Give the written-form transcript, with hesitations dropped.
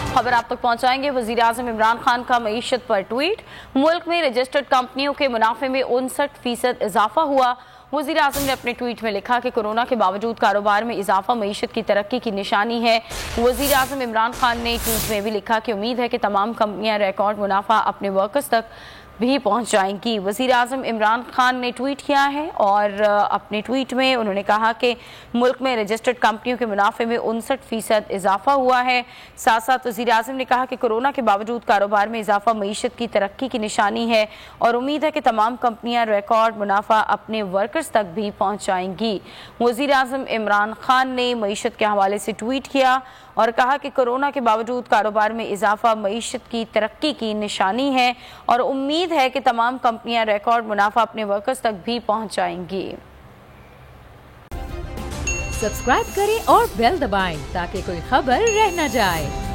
खबर आप तक पहुंचाएंगे। वजीर आज़म इमरान खान का मईशत पर ट्वीट। मुल्क में रजिस्टर्ड कंपनियों के मुनाफे में 59% इजाफा हुआ। वजीर आज़म ने अपने ट्वीट में लिखा कि कोरोना के बावजूद कारोबार में इजाफा मईशत की तरक्की की निशानी है। वजीर आज़म इमरान खान ने ट्वीट में भी लिखा कि उम्मीद है कि तमाम कंपनियां रिकॉर्ड मुनाफा अपने वर्कर्स तक भी पहुंच जाएंगी। वज़ीर आज़म इमरान खान ने ट्वीट किया है और अपने ट्वीट में उन्होंने कहा कि मुल्क में रजिस्टर्ड कंपनियों के मुनाफे में 59% इजाफा हुआ है। साथ साथ वज़ीर आज़म ने कहा कि कोरोना के बावजूद कारोबार में इजाफा मईशत की तरक्की की निशानी है और उम्मीद है कि तमाम कंपनियां रिकॉर्ड मुनाफा अपने वर्कर्स तक भी पहुँचाएंगी। वज़ीर आज़म इमरान खान ने मईशत के हवाले से ट्वीट किया और कहा कि कोरोना के बावजूद कारोबार में इजाफा मईशत की तरक्की की निशानी है और उम्मीद है कि तमाम कंपनियां रिकॉर्ड मुनाफा अपने वर्कर्स तक भी पहुंचाएंगी। सब्सक्राइब करें और बेल दबाएं ताकि कोई खबर रह न जाए।